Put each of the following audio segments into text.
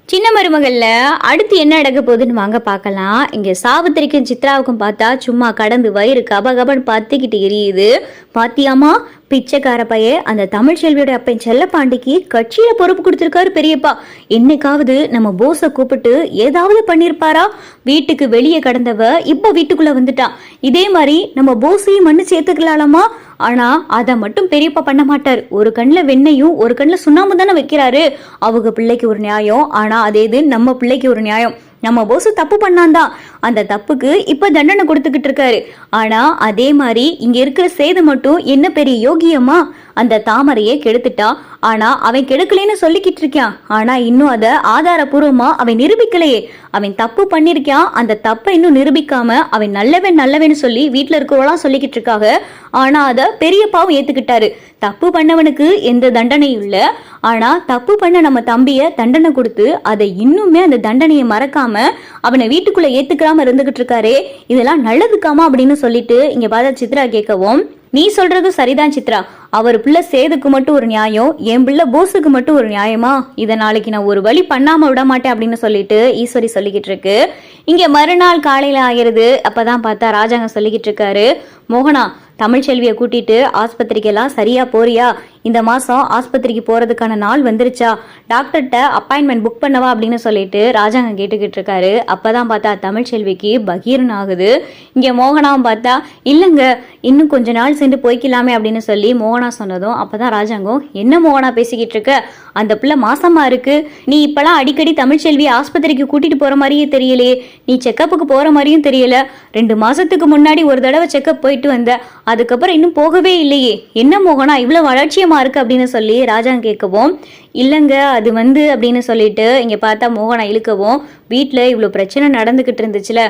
சின்ன மருமகள்ல அடுத்து என்ன நடக்க போகுதுன்னு வாங்க பார்க்கலாம். இங்க சாவித்திரிக்கும் சித்ராவுக்கும் பார்த்தா சும்மா கடந்து வயிறு கபகபன்னு பத்திக்கிட்டு எரியுது. பாத்தியாமா, பிச்சைக்கார பைய அந்த தமிழ்ச்செல்வியோட அப்பன் செல்லப்பாண்டிக்கு கட்சியில பொறுப்பு கொடுத்திருக்காரு பெரியப்பா. என்னைக்காவது நம்ம போஸை கூப்பிட்டு ஏதாவது பண்ணிருப்பாரா? வீட்டுக்கு வெளியே கடந்தவ இப்ப வீட்டுக்குள்ள வந்துட்டான். இதே மாதிரி நம்ம போஸையும் மண்ணு சேர்த்துக்கலாமா? ஆனா அதை மட்டும் பெரியப்பா பண்ண மாட்டார். ஒரு கண்ணுல வெண்ணையும் ஒரு கண்ணுல சுண்ணாம்பு தானே வைக்கிறாரு. அவங்க பிள்ளைக்கு ஒரு நியாயம், ஆனா அதே இது நம்ம பிள்ளைக்கு ஒரு நியாயம். நம்ம போஸ் தப்பு பண்ணான்தான், அந்த தப்புக்கு இப்ப தண்டனை கொடுத்துக்கிட்டு இருக்காரு. ஆனா அதே மாதிரி இங்க இருக்கிற சேது மட்டும் என்ன பெரிய யோகியமா அந்த தாமரையே கெடுத்துட்டான். ஆனா அவன் கெடுக்கலன்னு சொல்லிக்கிட்டு இருக்கான். ஆனா இன்னும் அதை ஆதாரபூர்வமா அவன் நிரூபிக்கலையே. அவன் தப்பு பண்ணிருக்கான், அந்த தப்பை இன்னும் நிரூபிக்காம அவன் நல்லவன் சொல்லி வீட்டுல இருக்கிறவெல்லாம் சொல்லிக்கிட்டு இருக்காங்க. ஆனா அதை பெரியப்பாவும் ஏத்துக்கிட்டாரு. தப்பு பண்ணவனுக்கு எந்த தண்டனையும் இல்லை, ஆனா தப்பு பண்ண நம்ம தம்பிய தண்டனை கொடுத்து அதை இன்னுமே அந்த தண்டனையை மறக்காம அவனை வீட்டுக்குள்ள ஏத்துக்கிறாம இருந்துகிட்டு இருக்காரே, இதெல்லாம் நல்லதுக்காமா அப்படின்னு சொல்லிட்டு இங்க பார்த்தா சித்ரா கேட்கவும், நீ சொல்றது சரிதான் சித்ரா, அவர் பிள்ளை சேதுக்கு மட்டும் ஒரு நியாயம், என் பிள்ளை போஸுக்கு மட்டும் ஒரு நியாயமா? இதை நாளைக்கு நான் ஒரு வழி பண்ணாம விட மாட்டேன் அப்படின்னு சொல்லிட்டு ஈஸ்வரி சொல்லிக்கிட்டு இருக்கு. இங்க மறுநாள் காலையில ஆகிறது. அப்பதான் பார்த்தா ராஜாங்க சொல்லிக்கிட்டு இருக்காரு, மோகனா தமிழ்ச்செல்வியை கூட்டிட்டு ஆஸ்பத்திரிக்கு எல்லாம் சரியா போறியா? இந்த மாசம் ஆஸ்பத்திரிக்கு போறதுக்கான நாள் வந்துருச்சா? டாக்டர்கிட்ட அப்பாயின்மெண்ட் புக் பண்ணவா அப்படின்னு சொல்லிட்டு ராஜாங்க கேட்டுக்கிட்டு இருக்காரு. அப்பதான் பார்த்தா தமிழ்ச்செல்விக்கு பகீர்னு ஆகுது. இங்க மோகனாவும் பார்த்தா, இல்லைங்க இன்னும் கொஞ்ச நாள் சென்று போய்க்கலாமே அப்படின்னு சொல்லி மோகனா சொன்னதும் அப்பதான் ராஜாங்கம், என்ன மோகனா பேசிக்கிட்டு இருக்க? அந்த பிள்ளை மாசமா இருக்கு, நீ இப்பெல்லாம் அடிக்கடி தமிழ்ச்செல்வி ஆஸ்பத்திரிக்கு கூட்டிட்டு போற மாதிரியே தெரியலையே, நீ செக்கப்புக்கு போற மாதிரியும் தெரியல. 2 மாசத்துக்கு முன்னாடி ஒரு தடவை செக்கப் போயிட்டு வந்த, அதுக்கப்புறம் இன்னும் போகவே இல்லையே, என்ன மோகனா இவ்வளவு வளர்ச்சியமா இருக்கு அப்படின்னு சொல்லி ராஜாங்க கேட்கவும், இல்லைங்க அது அப்படின்னு சொல்லிட்டு இங்க பார்த்தா மோகனா இழுக்கவும், வீட்டுல இவ்வளவு பிரச்சனை நடந்துகிட்டு இருந்துச்சுல,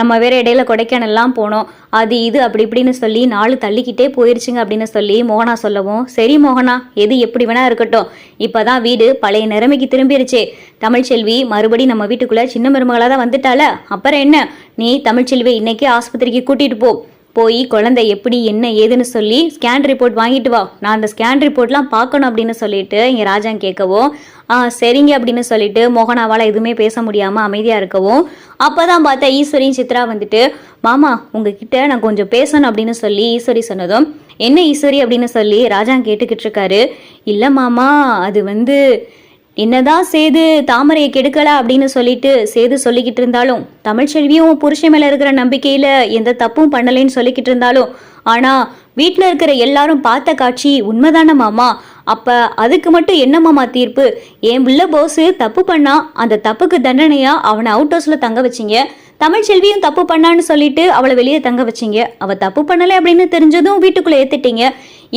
நம்ம வேற இடையில கொடைக்கானல்லாம் போனோம், அது இது அப்படி இப்படின்னு சொல்லி நாள் தள்ளிக்கிட்டே போயிருச்சுங்க அப்படின்னு சொல்லி மோகனா சொல்லவும், சரி மோகனா எது எப்படி வேணா இருக்கட்டும், இப்பதான் வீடு பழைய நிலைமைக்கு திரும்பிருச்சே, தமிழ்ச்செல்வி மறுபடி நம்ம வீட்டுக்குள்ள சின்ன மருமகளா தான் வந்துட்டால, அப்புறம் என்ன, நீ தமிழ்ச்செல்வி இன்னைக்கு ஆஸ்பத்திரிக்கு கூட்டிட்டு போய் குழந்தை எப்படி என்ன ஏதுன்னு சொல்லி ஸ்கேன் ரிப்போர்ட் வாங்கிட்டு வா, நான் அந்த ஸ்கேன் ரிப்போர்ட்லாம் பார்க்கணும் அப்படின்னு சொல்லிட்டு இங்கே ராஜாங்க கேட்கவும், சரிங்க அப்படின்னு சொல்லிட்டு மோகனாவால் எதுவுமே பேச முடியாமல் அமைதியாக இருக்கவும், அப்போதான் பார்த்தா ஈஸ்வரியும் சித்ரா வந்துட்டு, மாமா உங்ககிட்ட நான் கொஞ்சம் பேசணும் அப்படின்னு சொல்லி ஈஸ்வரி சொன்னதும், என்ன ஈஸ்வரி அப்படின்னு சொல்லி ராஜாங்க கேட்டுக்கிட்டு இருக்காரு. இல்லை மாமா அது என்னதான் சேது தாமரையை கெடுக்கல அப்படின்னு சொல்லிட்டு சேது சொல்லிக்கிட்டு இருந்தாலும், தமிழ்ச்செல்வியும் புருஷன் மேல இருக்கிற நம்பிக்கையில எந்த தப்பும் பண்ணலைன்னு சொல்லிக்கிட்டு இருந்தாலும், ஆனா வீட்டுல இருக்கிற எல்லாரும் பார்த்த காட்சி உண்மைதானே மாமா? அப்ப அதுக்கு மட்டும் என்ன மாமா தீர்ப்பு? என் பிள்ளை போஸ் தப்பு பண்ணா, அந்த தப்புக்கு தண்டனையா அவனை அவுட் ஹவுஸ்ல தங்க வச்சிங்க, தமிழ்ச்செல்வியும் தப்பு பண்ணான்னு சொல்லிட்டு அவளை வெளியே தங்க வச்சிங்க, அவ தப்பு பண்ணலை அப்படின்னு தெரிஞ்சதும் வீட்டுக்குள்ள ஏத்துட்டீங்க.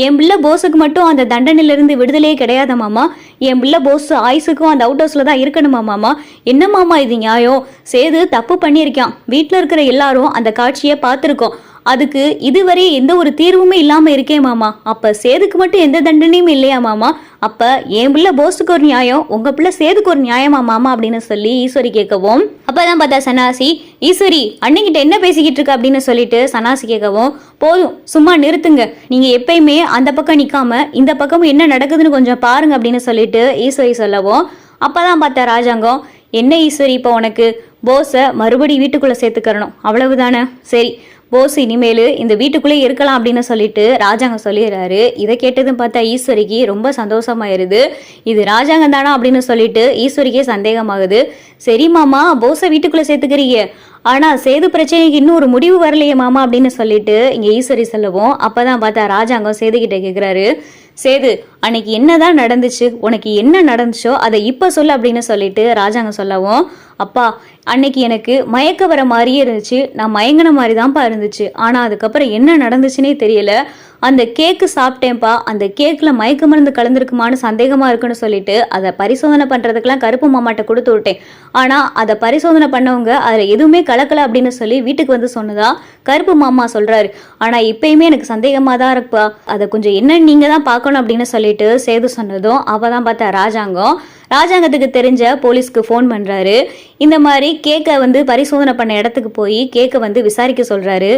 என் பிள்ளை போஸுக்கு மட்டும் அந்த தண்டனையிலிருந்து விடுதலையே கிடையாத மாமா, என் பிள்ளை போஸ் ஆயுசுக்கும் அந்த அவுட் ஹவுஸ்ல தான் இருக்கணுமா மாமா? என்ன மாமா இது நியாயம்? சேது தப்பு பண்ணியிருக்கான், வீட்டுல இருக்கிற எல்லாரும் அந்த காட்சியை பார்த்துருக்கோம், அதுக்கு இதுவரை எந்த ஒரு தீர்வுமே இல்லாம இருக்கே மாமா, அப்ப சேதுக்கு மட்டும் எந்த தண்டனையும் இல்லையா மாமா? அப்ப என் பிள்ளை போஸுக்கு ஒரு நியாயம், உங்க பிள்ளை சேதுக்கு ஒரு நியாயமா மாமா அப்படின்னு சொல்லி ஈஸ்வரி கேட்கவும், அப்பதான் பார்த்தா சன்னாசி, ஈஸ்வரி அன்னைக்கிட்ட என்ன பேசிக்கிட்டு இருக்க அப்படின்னு சொல்லிட்டு சன்னாசி கேட்கவும், போதும் சும்மா நிறுத்துங்க, நீங்க எப்பயுமே அந்த பக்கம் நிக்காம இந்த பக்கமும் என்ன நடக்குதுன்னு கொஞ்சம் பாருங்க அப்படின்னு சொல்லிட்டு ஈஸ்வரி சொல்லவும், அப்பதான் பார்த்தா ராஜாங்கம், என்ன ஈஸ்வரி இப்போ உனக்கு போஸை மறுபடி வீட்டுக்குள்ள சேர்த்துக்கிறணும் அவ்வளவுதானே? சரி போஸ் இனிமேல் இந்த வீட்டுக்குள்ளே இருக்கலாம் அப்படின்னு சொல்லிட்டு ராஜாங்க சொல்லிடுறாரு. இதை கேட்டதும் பார்த்தா ஈஸ்வரிக்கு ரொம்ப சந்தோஷமாயிருது. இது ராஜாங்கம் தானா அப்படின்னு சொல்லிட்டு ஈஸ்வரிக்கே சந்தேகமாகுது. சரி மாமா போஸை வீட்டுக்குள்ளே சேர்த்துக்கிறீங்க, ஆனா சேது பிரச்சனைக்கு இன்னும் ஒரு முடிவு வரலையே மாமா அப்படின்னு சொல்லிட்டு இங்க ஈஸ்வரி சொல்லவும், அப்பதான் பார்த்தா ராஜாங்கம் சேது கிட்ட கேட்கிறாரு, சேது அன்னைக்கு என்னதான் நடந்துச்சு, உனக்கு என்ன நடந்துச்சோ அதை இப்ப சொல்லு அப்படின்னு சொல்லிட்டு ராஜாங்க சொல்லவும், அப்பா அன்னைக்கு எனக்கு மயக்க வர மாதிரியே இருந்துச்சு, நான் மயங்கின மாதிரி தான்ப்பா இருந்துச்சு, ஆனா அதுக்கப்புறம் என்ன நடந்துச்சுன்னே தெரியல, அந்த கேக்கு சாப்பிட்டேன்ப்பா, அந்த கேக்ல மயக்க மருந்து கலந்துருக்குமான்னு சந்தேகமா இருக்குன்னு சொல்லிட்டு அதை பரிசோதனை பண்றதுக்கெல்லாம் கருப்பு மாமாட்ட கொடுத்து விட்டேன், ஆனா அதை பரிசோதனை பண்ணவங்க அதுல எதுவுமே கலக்கல அப்படின்னு சொல்லி வீட்டுக்கு வந்து சொன்னதா கருப்பு மாமா சொல்றாரு, ஆனா இப்பயுமே எனக்கு சந்தேகமா தான் இருக்குப்பா, அதை கொஞ்சம் என்ன நீங்க தான் பார்க்கணும் அப்படின்னு சொல்லிட்டு சேது சொன்னதும் அவதான் பார்த்தா ராஜாங்கத்துக்கு தெரிஞ்ச போலீஸ்க்கு ஃபோன் பண்றாரு. இந்த மாதிரி கேக்கை பரிசோதனை பண்ண இடத்துக்கு போய் கேக்கை விசாரிக்க சொல்றாரு.